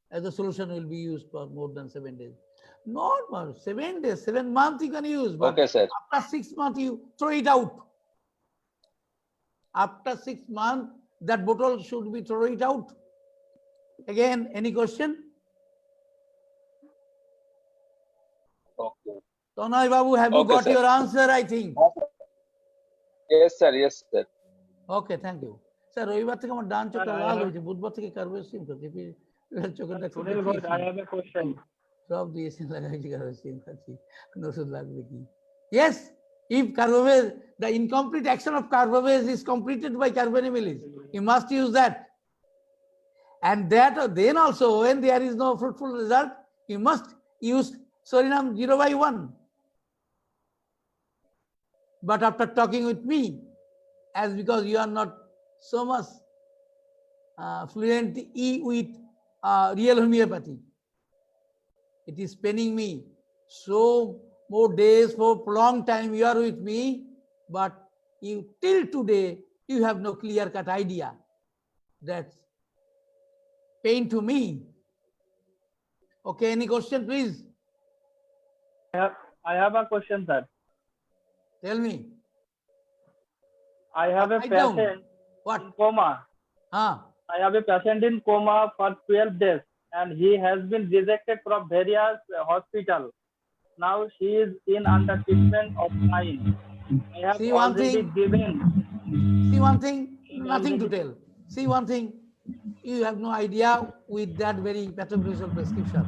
As a solution will be used for more than 7 days. Not more, 7 days, 7 months you can use. But Okay, sir. after 6 months, you throw it out. After 6 months, that bottle should be throw it out. Again, any question? Okay. Tonai Babu, have you got Okay, sir. your answer, I think? Yes, sir. Yes, sir. Okay thank you sir রবিবার থেকে আমার ডান চোখটা Sir, I Lal have- হয়েছে বুধবার থেকে কার্বোসিন খাচ্ছি চোখের doctor Sunil Ghosh, I have a question. সব দিয়েছেন লাগাইছি কার্বোসিন খাচ্ছি ওষুধ লাগবে কি yes if carbamase the incomplete action of carbamase is completed by carbamylase you must use that and that then also when there is no fruitful result you must use Suriname 0/1 but after talking with me as because you are not so much fluent with real homeopathy. It is paining me. So more days, for long time you are with me, but you till today you have no clear-cut idea. That's pain to me. Okay, any question, please? I have a question, sir. Tell me. I have a Write down. patient What? in coma. I have a patient in coma for 12 days and he has been rejected from various hospitals. Now she is in under treatment of mine. I have See one already thing. given. See one thing, nothing to tell. See one thing, you have no idea with that very pathological prescription.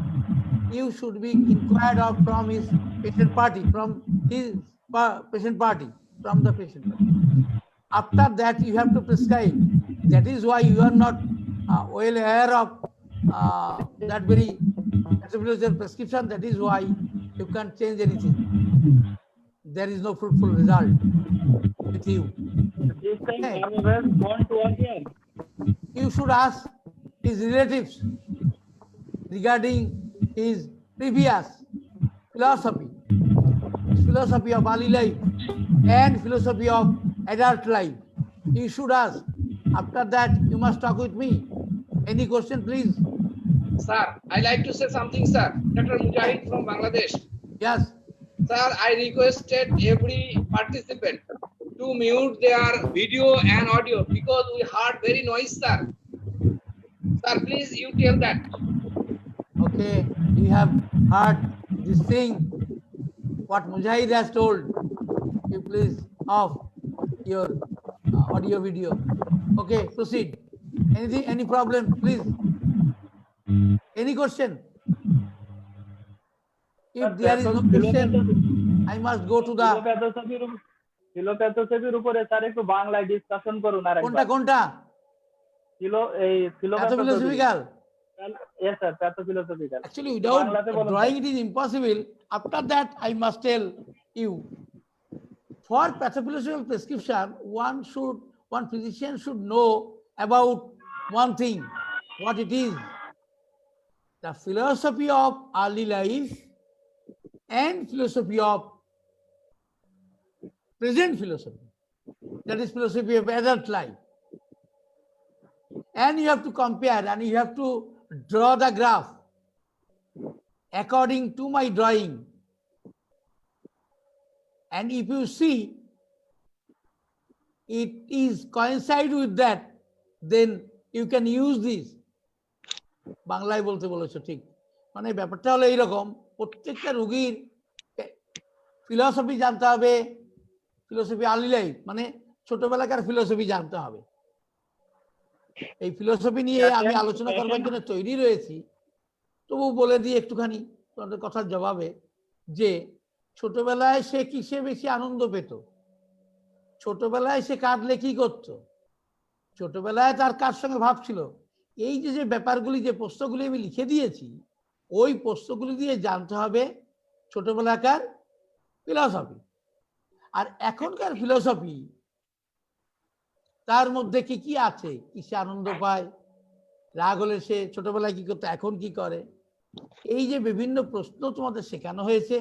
You should be inquired of from his patient party, from his patient party, from the patient party. After that, you have to prescribe. That is why you are not well aware of that very pathological prescription. That is why you can't change anything. There is no fruitful result with you. This time Hey. Carbamase won't work here. You should ask his relatives regarding his previous philosophy of early life and philosophy of adult life. You should ask. After that, you must talk with me. Any question, please? Sir, I like to say something, sir. Dr. Mujahid from Bangladesh. Yes. Sir, I requested every participant to mute their video and audio because we heard very noise, sir. Sir, please you tell that. Okay. You have heard this thing, what Mujahid has told. You please off your audio video. Okay, proceed. Anything, any problem, please? Any question? If there is no question, I must go to the ফিলোপ্যাথোসেভির উপরে sir একটু বাংলায় discussion করুন আর কোনটা কোনটা pathophysiological. Yes, sir, pathophysiological. Actually, without বাংলাতে বলুন, drawing it is impossible. After that, I must tell you. For pathophysiological prescription, one physician should know about one thing, what it is. The philosophy of early life and philosophy of present philosophy. That is philosophy of adult life. And you have to compare and you have to draw the graph according to my drawing. And if you see it is coincide with that, then you can use this. বাংলায় বলতে বলেছো ঠিক, মানে ব্যাপারটা হলো এইরকম, প্রত্যেকটা রোগীর ফিলসফি জানতে হবে, ফিলসফি আর্লি লাইফ মানে ছোটবেলাকার ফিলসফি জানতে হবে। এই ফিলসফি নিয়ে আমি আলোচনা করবার জন্য তৈরি রয়েছি, তবু বলে দিই একটুখানি তোমাদের কথার জবাবে যে ছোটবেলায় সে কিসে বেশি আনন্দ পেত, ছোটবেলায় সে কাঁদলে কি করতো, ছোটবেলায় তার কার সঙ্গে ভাব ছিল, এই যে ব্যাপারগুলি যে প্রশ্নগুলি আমি লিখে দিয়েছি, ওই প্রশ্নগুলি দিয়ে জানতে হবে ছোটবেলাকার ফিলসফি। আর এখনকার ফিলসফি তার মধ্যে কি কি আছে, কিসে আনন্দ পায়, রাগ হলে সে ছোটবেলায় কি করতো, এখন কি করে, এই যে বিভিন্ন প্রশ্ন তোমাদের শেখানো হয়েছে,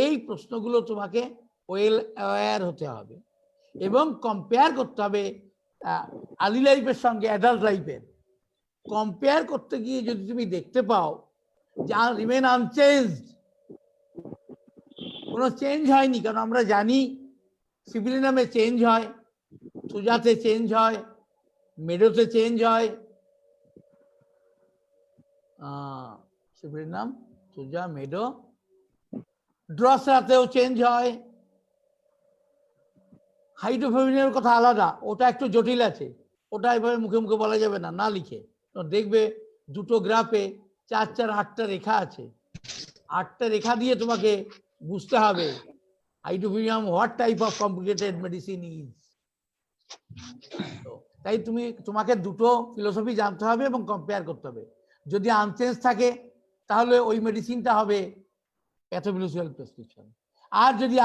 এই প্রশ্নগুলো তোমাকে ওয়েল অ্যাওয়্যার হতে হবে এবং কম্পেয়ার করতে হবে আর্লি লাইফের সঙ্গে অ্যাডাল্ট লাইফের। কম্পেয়ার করতে গিয়ে যদি তুমি দেখতে পাও যে রিমেন আনচেঞ্জড, কোনো চেঞ্জ হয়নি, কারণ আমরা জানি সিভিলিনামে চেঞ্জ হয়, সুজাতে চেঞ্জ হয়, মেডোতে চেঞ্জ হয়, সিভিলিনাম, সুজা, মেডো, ড্রসরাতেও চেঞ্জ হয়, হাইড্রোফোবিনের কথা আলাদা, ওটা একটু জটিল আছে, ওটা এভাবে মুখে মুখে বলা যাবে না, না লিখে। তো দেখবে দুটো গ্রাফে 4 4 8টা রেখা আছে, 8টা রেখা দিয়ে তোমাকে বুঝতে হবে hydrophobinum what type of complicated medicine is. তাই তোমাকে দুটো ফিলোসফি জানতে হবে এবং কম্পেয়ার করতে হবে। যদি আনচেঞ্জ থাকে তাহলে ওই মেডিসিনটা হবে প্যাথোফিলোসফিক্যাল প্রেসক্রিপশন, আর যদি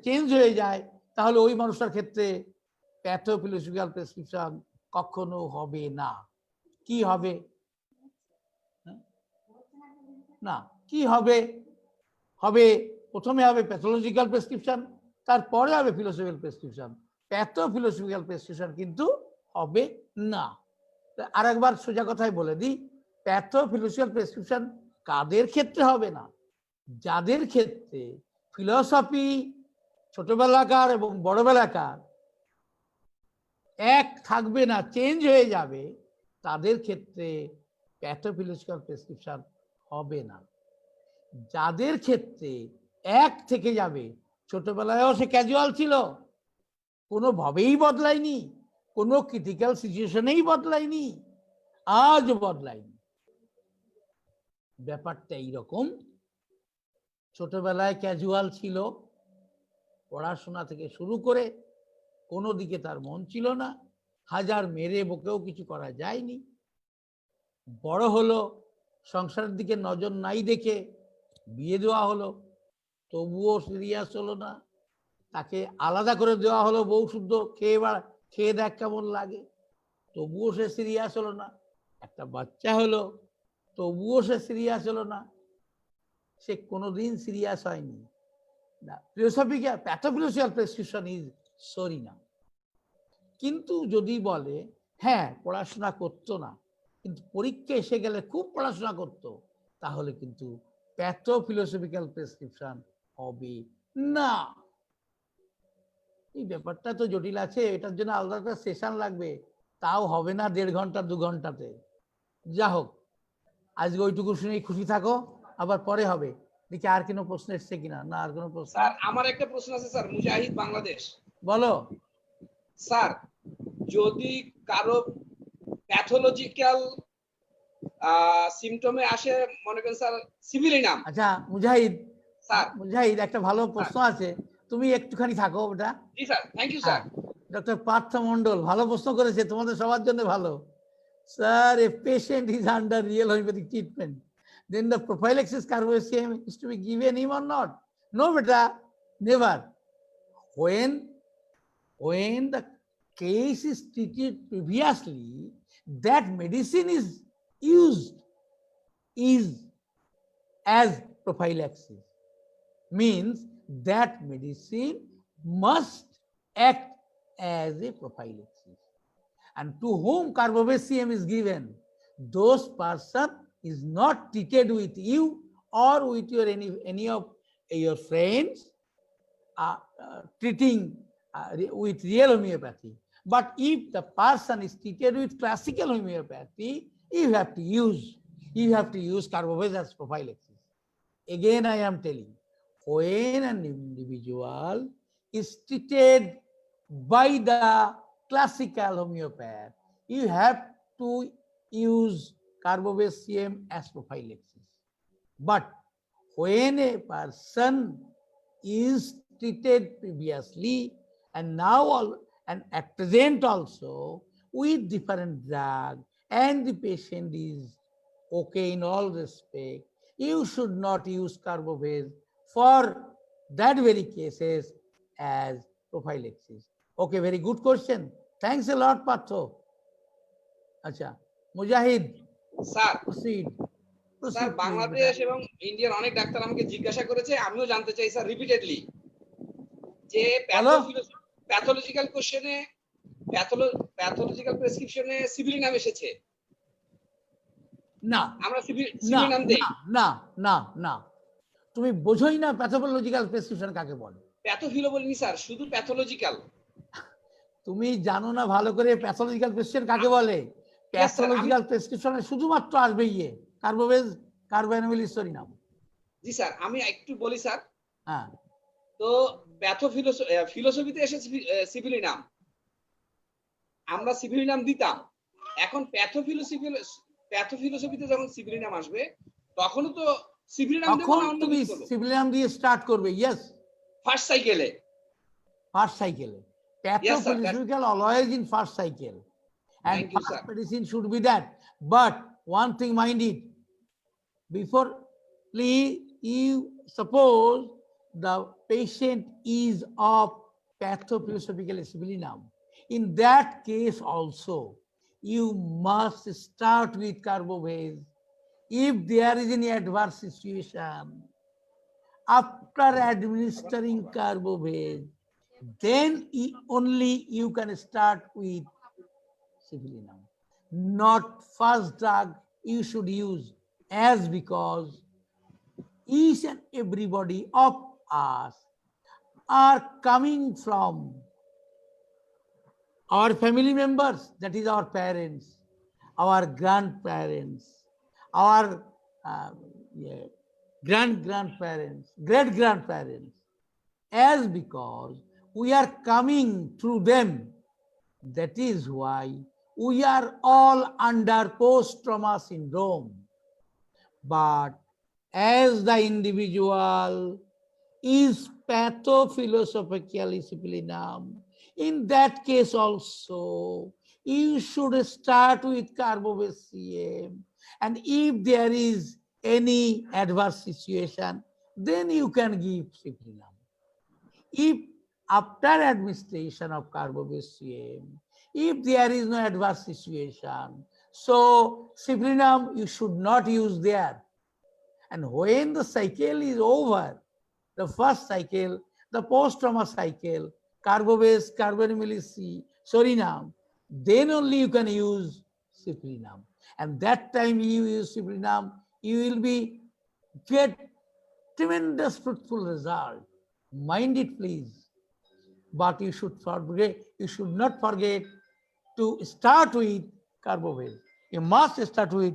চেঞ্জ হয়ে যায় তাহলে ওই মানুষটার ক্ষেত্রে প্যাথোফিলোসফিক্যাল প্রেসক্রিপশন কখনো হবে না। কি হবে? না, কি হবে? হবে প্রথমে হবে প্যাথোলজিক্যাল প্রেসক্রিপশন, তারপরে হবে ফিলোসফিক্যাল প্রেসক্রিপশন। প্যাথোফিলোসফিক্যাল প্রেসক্রিপশন কিন্তু হবে না। আর একবার সোজা কথায় বলে দিই, প্যাথোফিলোসফিক্যাল প্রেসক্রিপশন কাদের ক্ষেত্রে হবে না? যাদের ক্ষেত্রে ফিলোসফি ছোটবেলাকার এবং বড়বেলাকার এক থাকবে না, চেঞ্জ হয়ে যাবে, তাদের ক্ষেত্রে প্যাথোফিলোসফিক্যাল প্রেসক্রিপশন হবে না। যাদের ক্ষেত্রে এক থেকে যাবে, ছোটবেলায়ও সে ক্যাজুয়াল ছিল, কোনোভাবেই বদলায়নি, কোনো ক্রিটিক্যাল সিচুয়েশনেই বদলায়নি, আজ বদলায়নি, ব্যাপারটা এইরকম। ছোটবেলায় ক্যাজুয়াল ছিল, পড়াশোনা থেকে শুরু করে কোনো দিকে তার মন ছিল না, হাজার মেরে বকেও কিছু করা যায়নি। বড় হলো, সংসারের দিকে নজর নাই দেখে বিয়ে দেওয়া হলো, তবুও সিরিয়াস হলো না, তাকে আলাদা করে দেওয়া হলো, বউ শুদ্ধ খেয়ে দেখ কেমন লাগে, তবুও সে সিরিয়াস হলো না। একটা বাচ্চা হলো, তবুও সে সিরিয়াস হলো না, সে কোনোদিন সিরিয়াস হয়নি। প্যাথোফিলোসফিক্যাল প্রেসক্রিপশন ইজ সরি না। কিন্তু যদি বলে হ্যাঁ পড়াশোনা করতো না, কিন্তু পরীক্ষা এসে গেলে খুব পড়াশোনা করতো, তাহলে কিন্তু প্যাথোফিলোসফিক্যাল প্রেসক্রিপশন হবে না। এই ব্যাপারটা তো জটিল আছে, এটার জন্য আলাদা একটা সেশন লাগবে, তাও হবে না 1.5 ঘন্টা 2 ঘন্টাতে। যা হোক, আজকে ওইটুকু শুনেই খুশি থাকো, আবার পরে হবে। দেখি আর কোনো প্রশ্ন এসছে কিনা। না, আর কোনো প্রশ্ন? স্যার আমার একটা প্রশ্ন আছে স্যার, মুজাহিদ বাংলাদেশ। বলো। স্যার যদি কারো প্যাথোলজিক্যাল সিম্পটমে আসে, মনে করেন স্যার সিভিলি নাম। আচ্ছা মুজাহিদ, স্যার মুজাহিদ একটা ভালো প্রশ্ন আছে, তুমি একটুখানি থাকো ওটা। জি sir, thank you sir. Doctor Partha Mondal ভালো প্রশ্ন করেছে, তোমাদের সবার জন্য ভালো। Sir, a patient is under real homoeopathic treatment, then the prophylaxis carbohydrate is to be given him or not? No beta, never. When the case is treated previously, that medicine is used is as prophylaxis, means that medicine must act as a prophylaxis. And to whom carbamazepine is given, those person is not treated with you or with your any of your friends treating with real homeopathy. But if the person is treated with classical homeopathy, you have to use carbamazepine as prophylaxis. Again, I am telling, when an individual is treated by the classical homeopath, you have to use carbamazepine as prophylaxis. But when a person is treated previously and now and at present also with different drug, and the patient is okay in all respect, you should not use carbamazepine for that very cases as prophylaxis. Okay, very good question. Thanks a lot, Patho. Acha, Mujahid. Sir Proceed. Sir Bangladesh এবং ইন্ডিয়ার অনেক doctor আমাকে জিজ্ঞাসা করেছে, আমিও জানতে চাই sir repeatedly, যে প্যাথোলজিক্যাল কোশ্চেনে প্যাথোলজিক্যাল প্রেসক্রিপশনে সিভিল নাম এসেছে না, আমরা সিভিল নাম দেই না না না, তুমি বোঝোই না প্যাথোলজিক্যাল প্রেসক্রিপশন কাকে বলে। প্যাথোফিলো বলিনি স্যার, শুধু প্যাথোলজিক্যাল। তুমি জানো না ভালো করে প্যাথোলজিক্যাল প্রেসক্রিপশন কাকে বলে? প্যাথোলজিক্যাল প্রেসক্রিপশনে শুধুমাত্র আসবে কার্বোভেজ, কার্বোঅ্যানোমিল নাম। জি স্যার, আমি একটু বলি স্যার। হ্যাঁ, তো তো ফিলোসফিতে এসেছে সিভিলিনাম, আমরা সিভিলিনাম দিতাম। এখন প্যাথোফিলোসফিতে যখন সিভিলিনাম আসবে তখনও তো সিভিলিনাম দেব তখন না, অন্য তুমি কিছু করব সিভিলিনাম দিয়ে স্টার্ট করবে। ইয়েস, ফার্স্ট সাইকেলে। first cycle. Pathophilosophical always in first cycle. And Thank you, first sir. medicine should be that. But one thing mind it, before you suppose the patient is of pathophilosophical sibilinum, in that case also, you must start with carbovase. If there is any adverse situation, after administering carbovase, then only you can start with sibilinum. Not first drug you should use, as because each and everybody of us are coming from our family members, that is our parents, our grandparents, our grandparents, great-grandparents, as because we are coming through them. That is why we are all under post-trauma syndrome. But as the individual is pathophilosophical sibilinum, in that case also, you should start with carbovase CM. And if there is any adverse situation, then you can give sibilinum. If after administration of carbovase CM, if there is no adverse situation, so sibilinum you should not use there. And when the cycle is over, the first cycle, the post-trauma cycle, carbovase, carbamylase C, sorinam, then only you can use sibilinum. And that time you use sibilinum, you will get tremendous fruitful result. Mind it, please. But you should not forget to start with carbovase. You must start with